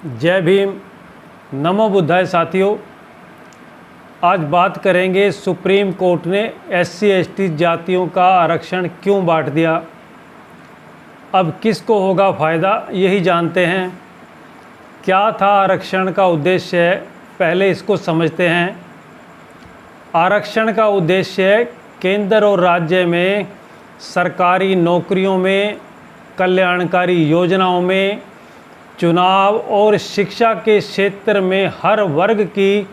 जय भीम, नमो बुद्धाय। साथियों, आज बात करेंगे सुप्रीम कोर्ट ने SC/ST जातियों का आरक्षण क्यों बांट दिया। अब किसको होगा फ़ायदा, यही जानते हैं। क्या था आरक्षण का उद्देश्य, पहले इसको समझते हैं। आरक्षण का उद्देश्य केंद्र और राज्य में सरकारी नौकरियों में, कल्याणकारी योजनाओं में, चुनाव और शिक्षा के क्षेत्र में हर वर्ग की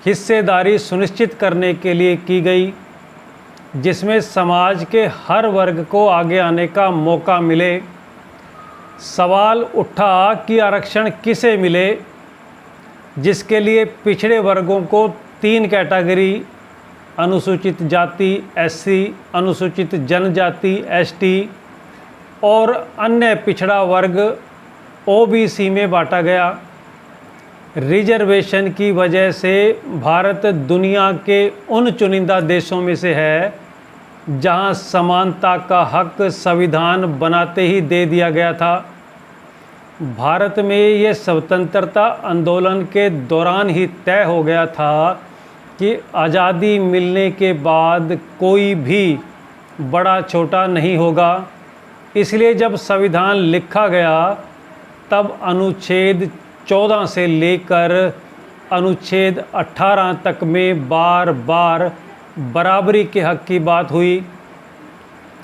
हिस्सेदारी सुनिश्चित करने के लिए की गई, जिसमें समाज के हर वर्ग को आगे आने का मौका मिले। सवाल उठा कि आरक्षण किसे मिले, जिसके लिए पिछड़े वर्गों को 3 कैटेगरी अनुसूचित जाति SC, अनुसूचित जनजाति ST और अन्य पिछड़ा वर्ग OBC में बांटा गया। रिजर्वेशन की वजह से भारत दुनिया के उन चुनिंदा देशों में से है जहां समानता का हक संविधान बनाते ही दे दिया गया था। भारत में ये स्वतंत्रता आंदोलन के दौरान ही तय हो गया था कि आज़ादी मिलने के बाद कोई भी बड़ा छोटा नहीं होगा। इसलिए जब संविधान लिखा गया तब अनुच्छेद 14 से लेकर अनुच्छेद 18 तक में बार बार बराबरी के हक की बात हुई।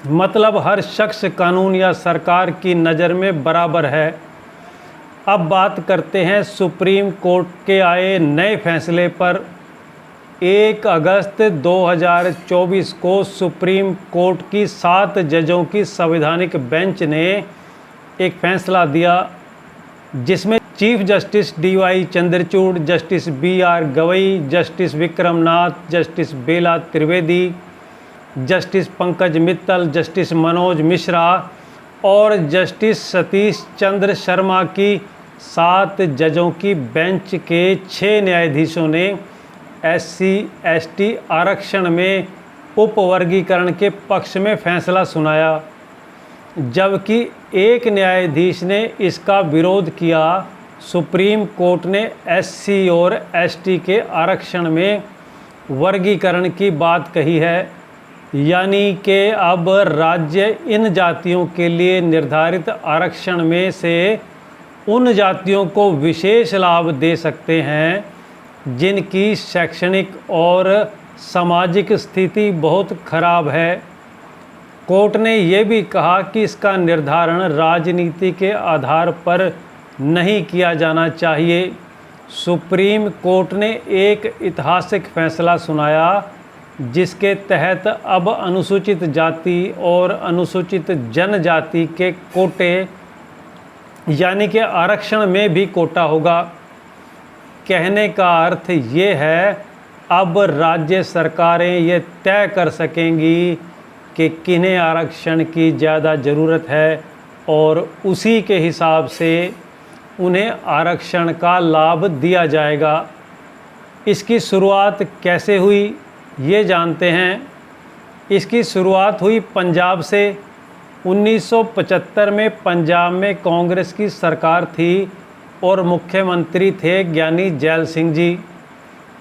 मतलब हर शख्स कानून या सरकार की नज़र में बराबर है। अब बात करते हैं सुप्रीम कोर्ट के आए नए फैसले पर। 1 अगस्त 2024 को सुप्रीम कोर्ट की 7 जजों की संवैधानिक बेंच ने एक फैसला दिया, जिसमें chief justice DY Chandrachud, justice BR Gavai, justice Vikramnath, justice Bela Trivedi, justice Pankaj Mittal, justice Manoj Mishra और जस्टिस सतीश चंद्र शर्मा की 7 जजों की बेंच के 6 न्यायाधीशों ने SC/ST आरक्षण में उपवर्गीकरण के पक्ष में फैसला सुनाया, जबकि एक न्यायाधीश ने इसका विरोध किया। सुप्रीम कोर्ट ने SC और ST के आरक्षण में वर्गीकरण की बात कही है, यानी कि अब राज्य इन जातियों के लिए निर्धारित आरक्षण में से उन जातियों को विशेष लाभ दे सकते हैं जिनकी शैक्षणिक और सामाजिक स्थिति बहुत खराब है। कोर्ट ने यह भी कहा कि इसका निर्धारण राजनीति के आधार पर नहीं किया जाना चाहिए। सुप्रीम कोर्ट ने एक ऐतिहासिक फैसला सुनाया, जिसके तहत अब अनुसूचित जाति और अनुसूचित जनजाति के कोटे यानी कि आरक्षण में भी कोटा होगा। कहने का अर्थ ये है, अब राज्य सरकारें ये तय कर सकेंगी कि किन्हें आरक्षण की ज़्यादा ज़रूरत है और उसी के हिसाब से उन्हें आरक्षण का लाभ दिया जाएगा। इसकी शुरुआत कैसे हुई, ये जानते हैं। इसकी शुरुआत हुई पंजाब से। 1975 में पंजाब में कांग्रेस की सरकार थी और मुख्यमंत्री थे ज्ञानी जैल सिंह जी।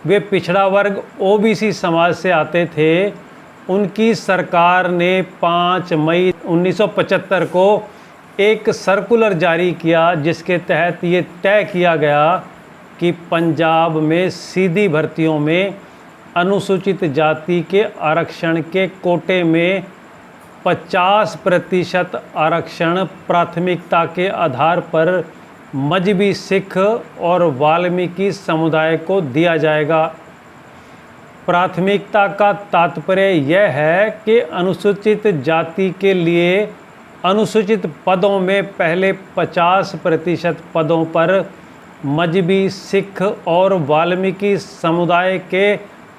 वे पिछड़ा वर्ग OBC समाज से आते थे। उनकी सरकार ने 5 मई 1975 को एक सर्कुलर जारी किया, जिसके तहत ये तय किया गया कि पंजाब में सीधी भर्तियों में अनुसूचित जाति के आरक्षण के कोटे में 50% आरक्षण प्राथमिकता के आधार पर मजहबी सिख और वाल्मीकि समुदाय को दिया जाएगा। प्राथमिकता का तात्पर्य यह है कि अनुसूचित जाति के लिए अनुसूचित पदों में पहले 50% पदों पर मजहबी सिख और वाल्मीकि समुदाय के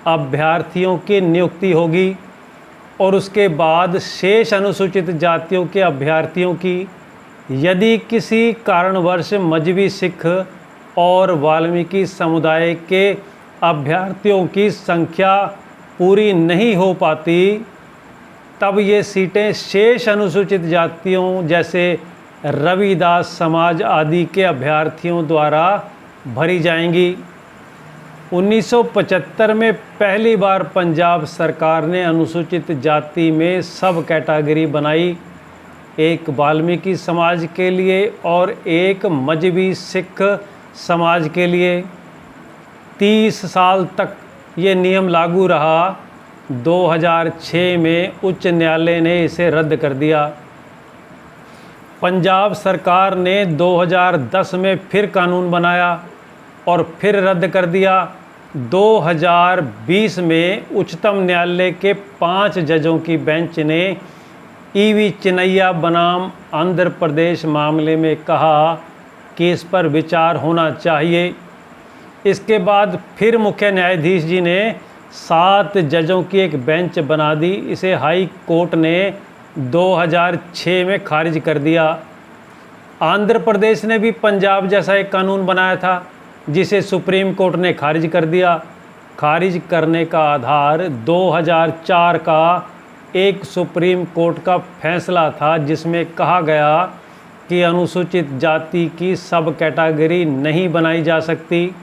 अभ्यर्थियों की नियुक्ति होगी और उसके बाद शेष अनुसूचित जातियों के अभ्यर्थियों की। यदि किसी कारणवश मजहबी सिख और वाल्मीकि समुदाय के अभ्यर्थियों की संख्या पूरी नहीं हो पाती, तब ये सीटें शेष अनुसूचित जातियों जैसे रविदास समाज आदि के अभ्यर्थियों द्वारा भरी जाएंगी। 1975 में पहली बार पंजाब सरकार ने अनुसूचित जाति में सब कैटेगरी बनाई, एक वाल्मीकि समाज के लिए और एक मजहबी सिख समाज के लिए। 30 साल तक ये नियम लागू रहा। 2006 में उच्च न्यायालय ने इसे रद्द कर दिया। पंजाब सरकार ने 2010 में फिर कानून बनाया और फिर रद्द कर दिया। 2020 में उच्चतम न्यायालय के 5 जजों की बेंच ने ईवी चिन्नैया बनाम आंध्र प्रदेश मामले में कहा कि इस पर विचार होना चाहिए। इसके बाद फिर मुख्य न्यायाधीश जी ने 7 जजों की एक बेंच बना दी। इसे हाई कोर्ट ने 2006 में खारिज कर दिया। आंध्र प्रदेश ने भी पंजाब जैसा एक कानून बनाया था जिसे सुप्रीम कोर्ट ने खारिज कर दिया। खारिज करने का आधार 2004 का एक सुप्रीम कोर्ट का फैसला था जिसमें कहा गया कि अनुसूचित जाति की सब कैटेगरी नहीं बनाई जा सकती।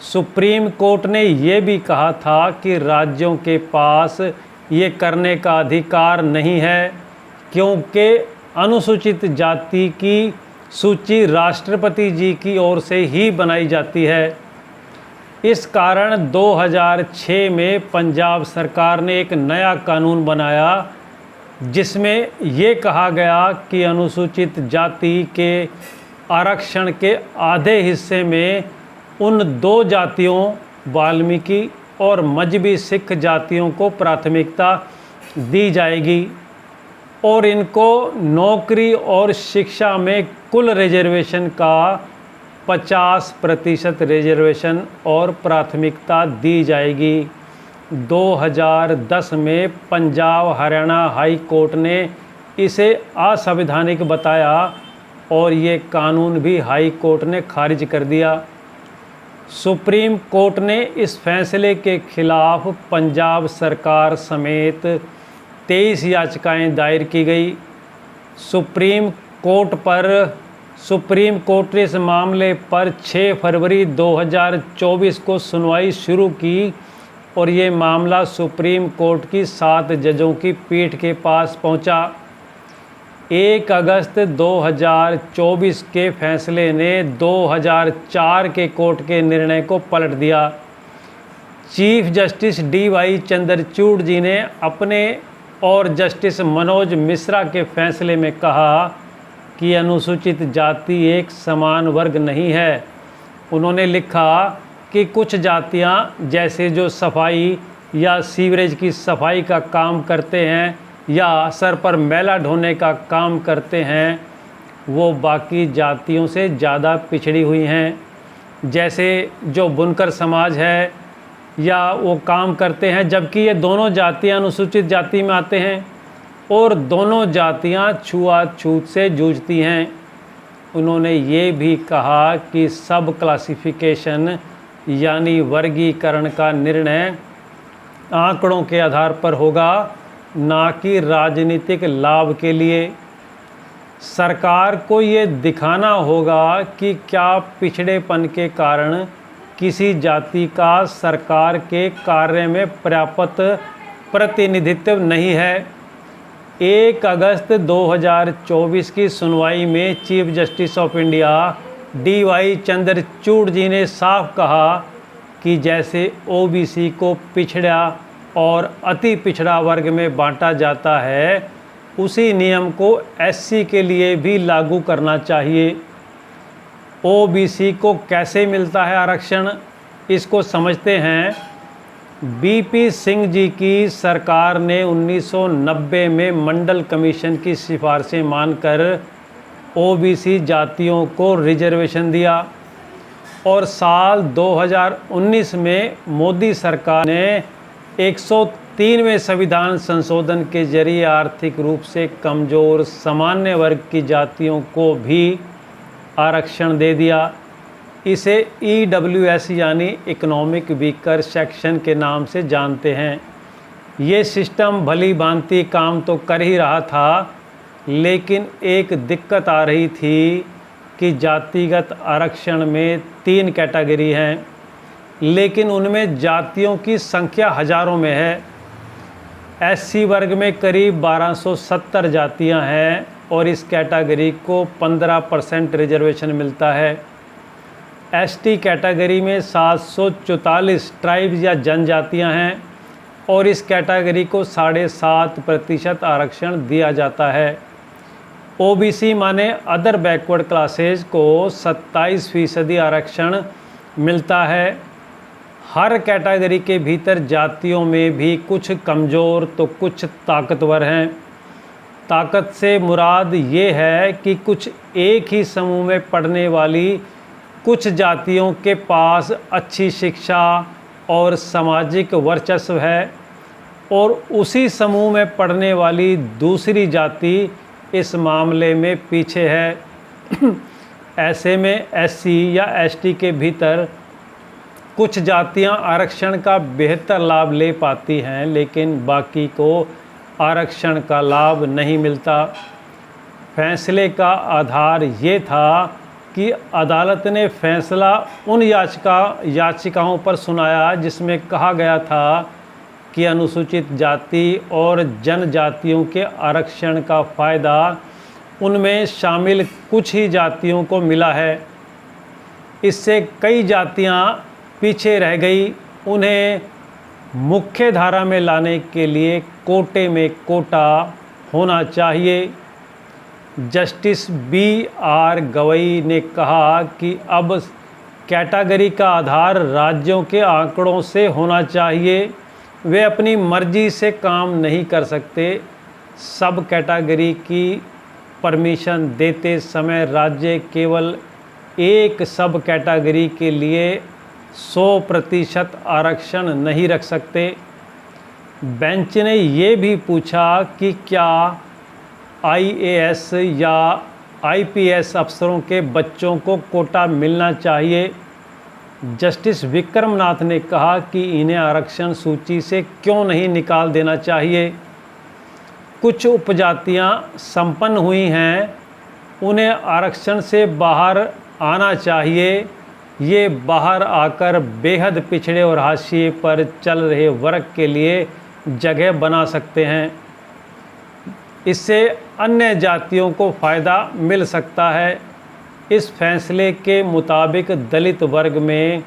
सुप्रीम कोर्ट ने ये भी कहा था कि राज्यों के पास ये करने का अधिकार नहीं है क्योंकि अनुसूचित जाति की सूची राष्ट्रपति जी की ओर से ही बनाई जाती है। इस कारण 2006 में पंजाब सरकार ने एक नया कानून बनाया जिसमें ये कहा गया कि अनुसूचित जाति के आरक्षण के आधे हिस्से में उन 2 जातियों वाल्मीकि और मजहबी सिख जातियों को प्राथमिकता दी जाएगी और इनको नौकरी और शिक्षा में कुल रिजर्वेशन का 50% रिजर्वेशन और प्राथमिकता दी जाएगी। 2010 में पंजाब हरियाणा हाई कोर्ट ने इसे असंवैधानिक बताया और ये कानून भी हाई कोर्ट ने खारिज कर दिया। सुप्रीम कोर्ट ने इस फैसले के खिलाफ पंजाब सरकार समेत 23 याचिकाएं दायर की गई। सुप्रीम कोर्ट ने इस मामले पर 6 फरवरी 2024 को सुनवाई शुरू की और ये मामला सुप्रीम कोर्ट की 7 जजों की पीठ के पास पहुंचा। 1 अगस्त 2024 के फैसले ने 2004 के कोर्ट के निर्णय को पलट दिया। Chief justice DY Chandrachud ji ने अपने और जस्टिस मनोज मिश्रा के फैसले में कहा कि अनुसूचित जाति एक समान वर्ग नहीं है। उन्होंने लिखा कि कुछ जातियां जैसे जो सफाई या सीवरेज की सफाई का काम करते हैं या सर पर मैला ढोने का काम करते हैं वो बाकी जातियों से ज़्यादा पिछड़ी हुई हैं। जैसे जो बुनकर समाज है या वो काम करते हैं, जबकि ये दोनों जातियां अनुसूचित जाति में आते हैं और दोनों जातियां छुआछूत से जूझती हैं। उन्होंने ये भी कहा कि सब क्लासिफिकेशन यानी वर्गीकरण का निर्णय आंकड़ों के आधार पर होगा, ना कि राजनीतिक लाभ के लिए। सरकार को ये दिखाना होगा कि क्या पिछड़ेपन के कारण किसी जाति का सरकार के कार्य में पर्याप्त प्रतिनिधित्व नहीं है। 1 अगस्त 2024 की सुनवाई में chief justice of India DY Chandrachud ji ने साफ कहा कि जैसे OBC को पिछड़ा और अति पिछड़ा वर्ग में बांटा जाता है, उसी नियम को SC के लिए भी लागू करना चाहिए। OBC को कैसे मिलता है आरक्षण, इसको समझते हैं। BP सिंह जी की सरकार ने 1990 में मंडल कमीशन की सिफारिशें मानकर OBC जातियों को रिजर्वेशन दिया और साल 2019 में मोदी सरकार ने 103वें संविधान संशोधन के जरिए आर्थिक रूप से कमज़ोर सामान्य वर्ग की जातियों को भी आरक्षण दे दिया। इसे EWS यानी इकोनॉमिक वीकर सेक्शन के नाम से जानते हैं। ये सिस्टम भली भांति काम तो कर ही रहा था, लेकिन एक दिक्कत आ रही थी कि जातिगत आरक्षण में 3 कैटेगरी हैं, लेकिन उनमें जातियों की संख्या हज़ारों में है। एससी वर्ग में करीब 1270 जातियां हैं और इस कैटेगरी को 15% रिजर्वेशन मिलता है। एसटी कैटेगरी में 744 ट्राइब्स या जनजातियां हैं और इस कैटेगरी को 7.5% आरक्षण दिया जाता है। ओबीसी माने अदर बैकवर्ड क्लासेज को 27% आरक्षण मिलता है। हर कैटेगरी के भीतर जातियों में भी कुछ कमज़ोर तो कुछ ताकतवर हैं। ताकत से मुराद ये है कि कुछ एक ही समूह में पढ़ने वाली कुछ जातियों के पास अच्छी शिक्षा और सामाजिक वर्चस्व है और उसी समूह में पढ़ने वाली दूसरी जाति इस मामले में पीछे है। ऐसे में एससी या एसटी के भीतर कुछ जातियां आरक्षण का बेहतर लाभ ले पाती हैं, लेकिन बाकी को आरक्षण का लाभ नहीं मिलता। फैसले का आधार ये था कि अदालत ने फैसला उन याचिकाओं पर सुनाया जिसमें कहा गया था कि अनुसूचित जाति और जनजातियों के आरक्षण का फ़ायदा उनमें शामिल कुछ ही जातियों को मिला है। इससे कई जातियां पीछे रह गई। उन्हें मुख्य धारा में लाने के लिए कोटे में कोटा होना चाहिए। Justice B R. गवई ने कहा कि अब कैटेगरी का आधार राज्यों के आंकड़ों से होना चाहिए। वे अपनी मर्जी से काम नहीं कर सकते। सब कैटेगरी की परमिशन देते समय राज्य केवल एक सब कैटेगरी के लिए 100% आरक्षण नहीं रख सकते। बेंच ने ये भी पूछा कि क्या आईएएस या आईपीएस अफसरों के बच्चों को कोटा मिलना चाहिए। जस्टिस विक्रमनाथ ने कहा कि इन्हें आरक्षण सूची से क्यों नहीं निकाल देना चाहिए। कुछ उपजातियां संपन्न हुई हैं, उन्हें आरक्षण से बाहर आना चाहिए। ये बाहर आकर बेहद पिछड़े और हाशिए पर चल रहे वर्ग के लिए जगह बना सकते हैं। इससे अन्य जातियों को फ़ायदा मिल सकता है। इस फैसले के मुताबिक दलित वर्ग में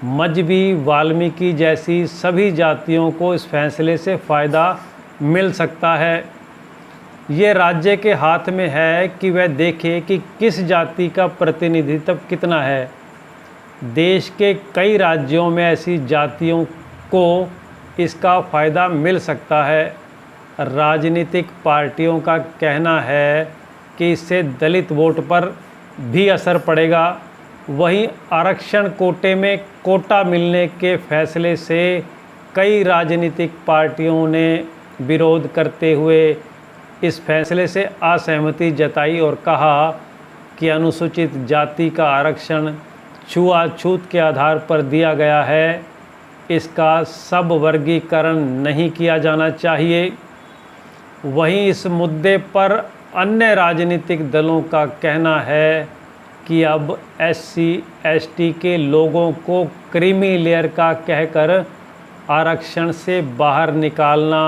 मजबी, वाल्मीकि जैसी सभी जातियों को इस फैसले से फ़ायदा मिल सकता है। ये राज्य के हाथ में है कि वह देखे कि किस जाति का प्रतिनिधित्व कितना है। देश के कई राज्यों में ऐसी जातियों को इसका फ़ायदा मिल सकता है। राजनीतिक पार्टियों का कहना है कि इससे दलित वोट पर भी असर पड़ेगा। वहीं आरक्षण कोटे में कोटा मिलने के फैसले से कई राजनीतिक पार्टियों ने विरोध करते हुए इस फैसले से असहमति जताई और कहा कि अनुसूचित जाति का आरक्षण छुआछूत के आधार पर दिया गया है। इसका सब वर्गीकरण नहीं किया जाना चाहिए। वहीं इस मुद्दे पर अन्य राजनीतिक दलों का कहना है कि अब एससी एसटी के लोगों को क्रीमी लेयर का कहकर आरक्षण से बाहर निकालना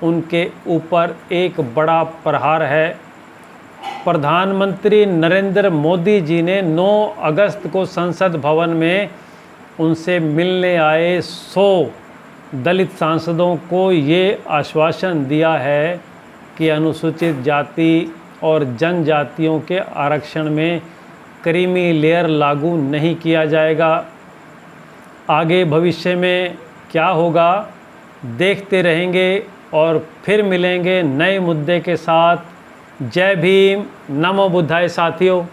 उनके ऊपर एक बड़ा प्रहार है। प्रधानमंत्री नरेंद्र मोदी जी ने 9 अगस्त को संसद भवन में उनसे मिलने आए 100 दलित सांसदों को ये आश्वासन दिया है कि अनुसूचित जाति और जनजातियों के आरक्षण में क्रीमी लेयर लागू नहीं किया जाएगा। आगे भविष्य में क्या होगा देखते रहेंगे और फिर मिलेंगे नए मुद्दे के साथ। जय भीम, नमो बुद्धाय साथियों।